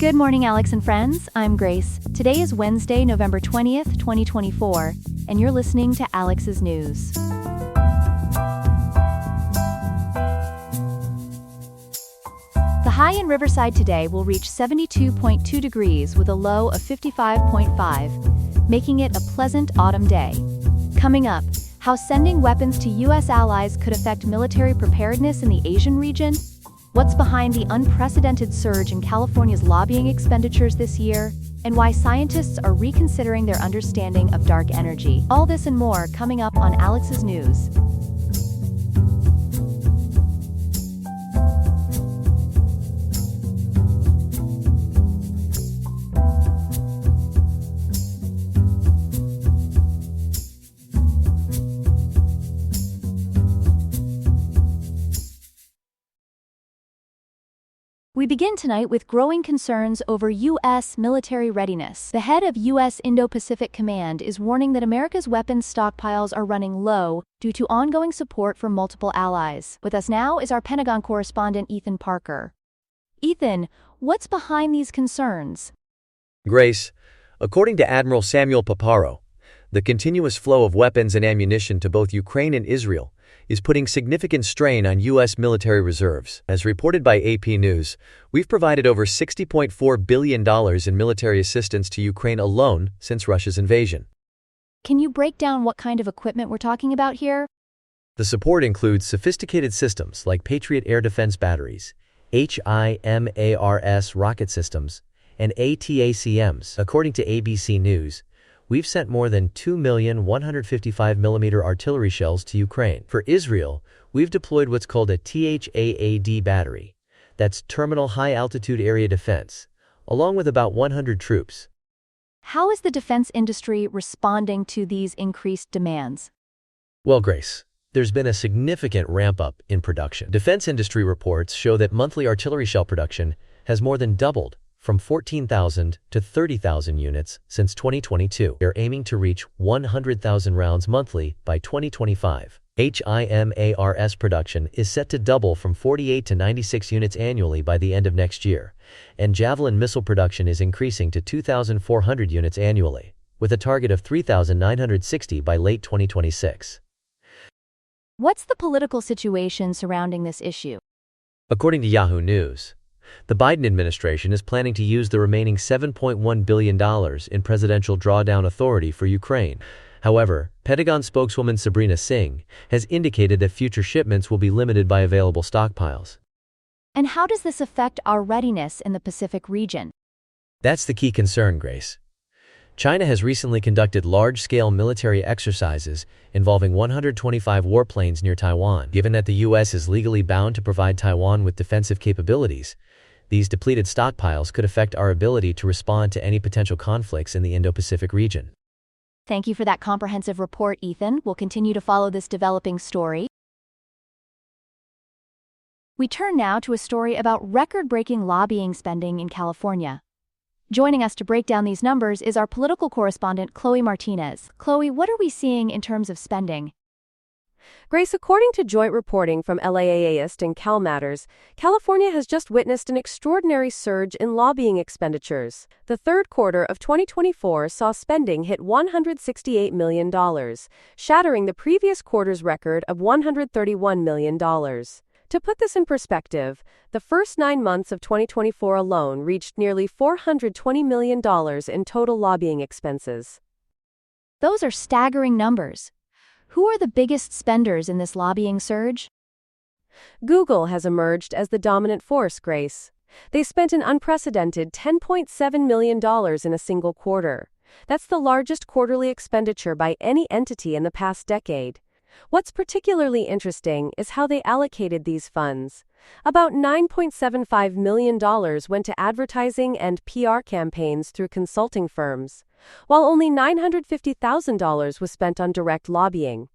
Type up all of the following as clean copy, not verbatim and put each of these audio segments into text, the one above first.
Good morning, Alex and friends. I'm Grace. Today is Wednesday, November 20th, 2024, and you're listening to Alex's News. The high in Riverside today will reach 72.2 degrees with a low of 55.5, making it a pleasant autumn day. Coming up, how sending weapons to U.S. allies could affect military preparedness in the Asian region, what's behind the unprecedented surge in California's lobbying expenditures this year, and why scientists are reconsidering their understanding of dark energy. All this and more coming up on Alex's News. We begin tonight with growing concerns over U.S. military readiness. The head of U.S. Indo-Pacific Command is warning that America's weapons stockpiles are running low due to ongoing support from multiple allies. With us now is our Pentagon correspondent Ethan Parker. Ethan, what's behind these concerns? Grace, according to Admiral Samuel Paparo, the continuous flow of weapons and ammunition to both Ukraine and Israel is putting significant strain on U.S. military reserves. As reported by AP News, we've provided over $60.4 billion in military assistance to Ukraine alone since Russia's invasion. Can you break down what kind of equipment we're talking about here? The support includes sophisticated systems like Patriot air defense batteries, HIMARS rocket systems, and ATACMs. According to ABC News, we've sent more than 2,155mm artillery shells to Ukraine. For Israel, we've deployed what's called a THAAD battery. That's Terminal High Altitude Area Defense, along with about 100 troops. How is the defense industry responding to these increased demands? Well, Grace, there's been a significant ramp-up in production. Defense industry reports show that monthly artillery shell production has more than doubled from 14,000 to 30,000 units since 2022. They're aiming to reach 100,000 rounds monthly by 2025. HIMARS production is set to double from 48 to 96 units annually by the end of next year, and Javelin missile production is increasing to 2,400 units annually, with a target of 3,960 by late 2026. What's the political situation surrounding this issue? According to Yahoo News, the Biden administration is planning to use the remaining $7.1 billion in presidential drawdown authority for Ukraine. However, Pentagon spokeswoman Sabrina Singh has indicated that future shipments will be limited by available stockpiles. And how does this affect our readiness in the Pacific region? That's the key concern, Grace. China has recently conducted large-scale military exercises involving 125 warplanes near Taiwan. Given that the U.S. is legally bound to provide Taiwan with defensive capabilities, these depleted stockpiles could affect our ability to respond to any potential conflicts in the Indo-Pacific region. Thank you for that comprehensive report, Ethan. We'll continue to follow this developing story. We turn now to a story about record-breaking lobbying spending in California. Joining us to break down these numbers is our political correspondent, Chloe Martinez. Chloe, what are we seeing in terms of spending? Grace, according to joint reporting from LAAist and Cal Matters, California has just witnessed an extraordinary surge in lobbying expenditures. The third quarter of 2024 saw spending hit $168 million, shattering the previous quarter's record of $131 million. To put this in perspective, the first 9 months of 2024 alone reached nearly $420 million in total lobbying expenses. Those are staggering numbers. Who are the biggest spenders in this lobbying surge? Google has emerged as the dominant force, Grace. They spent an unprecedented $10.7 million in a single quarter. That's the largest quarterly expenditure by any entity in the past decade. What's particularly interesting is how they allocated these funds. About $9.75 million went to advertising and PR campaigns through consulting firms, while only $950,000 was spent on direct lobbying.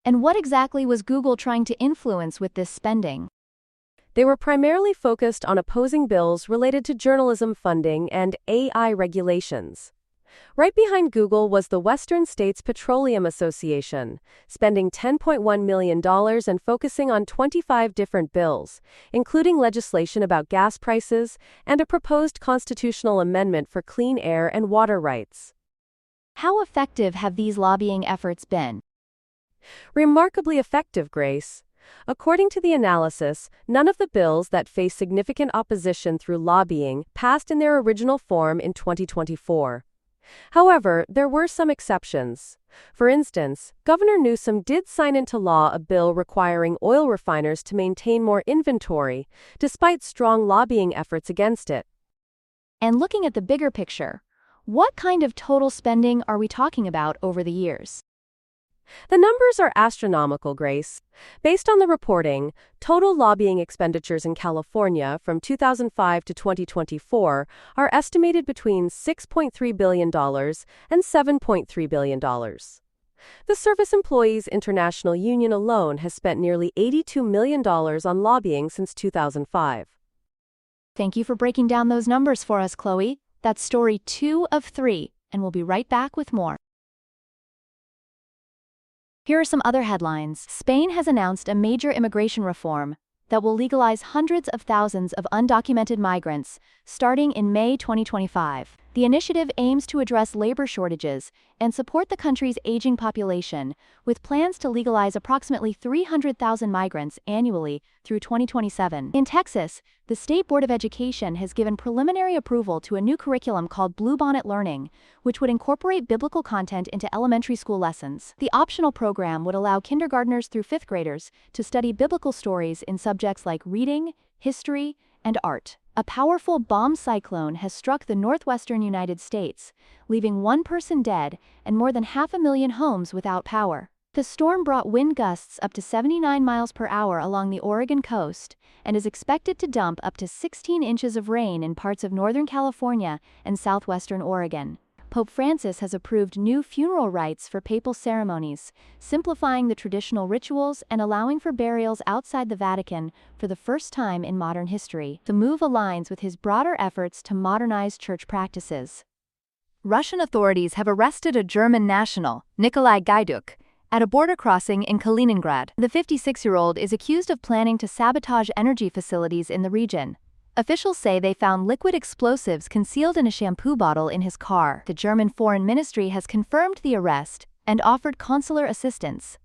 And what exactly was Google trying to influence with this spending? They were primarily focused on opposing bills related to journalism funding and AI regulations. Right behind Google was the Western States Petroleum Association, spending $10.1 million and focusing on 25 different bills, including legislation about gas prices and a proposed constitutional amendment for clean air and water rights. How effective have these lobbying efforts been? Remarkably effective, Grace. According to the analysis, none of the bills that face significant opposition through lobbying passed in their original form in 2024. However, there were some exceptions. For instance, Governor Newsom did sign into law a bill requiring oil refiners to maintain more inventory, despite strong lobbying efforts against it. And looking at the bigger picture, what kind of total spending are we talking about over the years? The numbers are astronomical, Grace. Based on the reporting, total lobbying expenditures in California from 2005 to 2024 are estimated between $6.3 billion and $7.3 billion. The Service Employees International Union alone has spent nearly $82 million on lobbying since 2005. Thank you for breaking down those numbers for us, Chloe. That's story 2 of 3, and we'll be right back with more. Here are some other headlines. Spain has announced a major immigration reform that will legalize hundreds of thousands of undocumented migrants starting in May 2025. The initiative aims to address labor shortages and support the country's aging population, with plans to legalize approximately 300,000 migrants annually through 2027. In Texas, the State Board of Education has given preliminary approval to a new curriculum called Bluebonnet Learning, which would incorporate biblical content into elementary school lessons. The optional program would allow kindergartners through 5th graders to study biblical stories in subjects like reading, history, and art. A powerful bomb cyclone has struck the northwestern United States, leaving 1 person dead and more than 500,000 homes without power. The storm brought wind gusts up to 79 miles per hour along the Oregon coast and is expected to dump up to 16 inches of rain in parts of northern California and southwestern Oregon. Pope Francis has approved new funeral rites for papal ceremonies, simplifying the traditional rituals and allowing for burials outside the Vatican for the first time in modern history. The move aligns with his broader efforts to modernize church practices. Russian authorities have arrested a German national, Nikolai Gaiduk, at a border crossing in Kaliningrad. The 56-year-old is accused of planning to sabotage energy facilities in the region. Officials say they found liquid explosives concealed in a shampoo bottle in his car. The German Foreign Ministry has confirmed the arrest and offered consular assistance.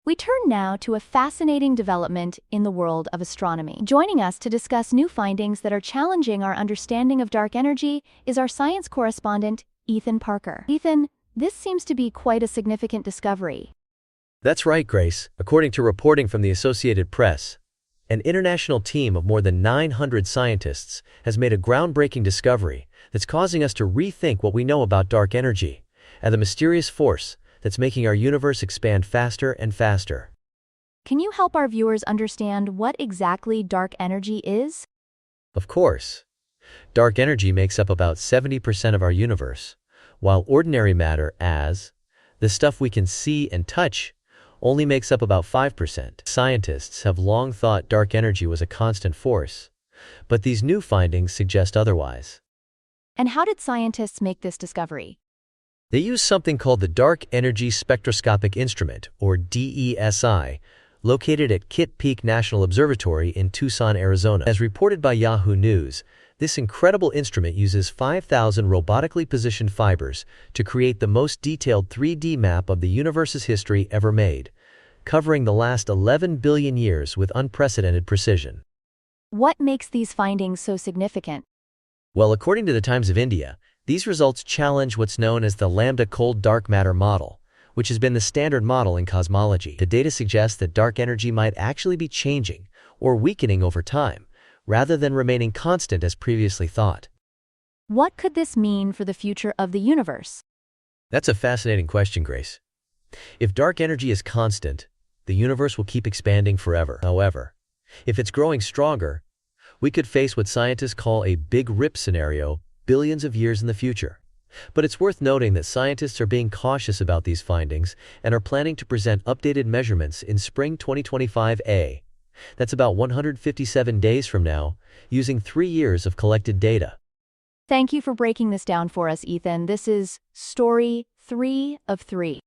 We turn now to a fascinating development in the world of astronomy. Joining us to discuss new findings that are challenging our understanding of dark energy is our science correspondent, Ethan Parker. Ethan, this seems to be quite a significant discovery. That's right, Grace. According to reporting from the Associated Press, an international team of more than 900 scientists has made a groundbreaking discovery that's causing us to rethink what we know about dark energy and the mysterious force that's making our universe expand faster and faster. Can you help our viewers understand what exactly dark energy is? Of course. Dark energy makes up about 70% of our universe, while ordinary matter, as the stuff we can see and touch, only makes up about 5%. Scientists have long thought dark energy was a constant force, but these new findings suggest otherwise. And how did scientists make this discovery? They use something called the Dark Energy Spectroscopic Instrument, or DESI, located at Kitt Peak National Observatory in Tucson, Arizona. As reported by Yahoo News, this incredible instrument uses 5,000 robotically positioned fibers to create the most detailed 3D map of the universe's history ever made, covering the last 11 billion years with unprecedented precision. What makes these findings so significant? Well, according to the Times of India, these results challenge what's known as the lambda cold dark matter model, which has been the standard model in cosmology. The data suggests that dark energy might actually be changing or weakening over time, rather than remaining constant as previously thought. What could this mean for the future of the universe? That's a fascinating question, Grace. If dark energy is constant, the universe will keep expanding forever. However, if it's growing stronger, we could face what scientists call a big rip scenario billions of years in the future. But it's worth noting that scientists are being cautious about these findings and are planning to present updated measurements in spring 2025. That's about 157 days from now, using 3 years of collected data. Thank you for breaking this down for us, Ethan. This is story 3 of 3.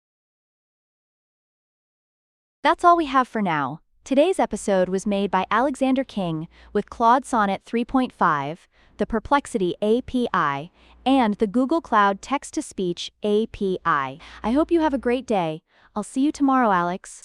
That's all we have for now. Today's episode was made by Alexander King with Claude Sonnet 3.5, the Perplexity API, and the Google Cloud Text-to-Speech API. I hope you have a great day. I'll see you tomorrow, Alex.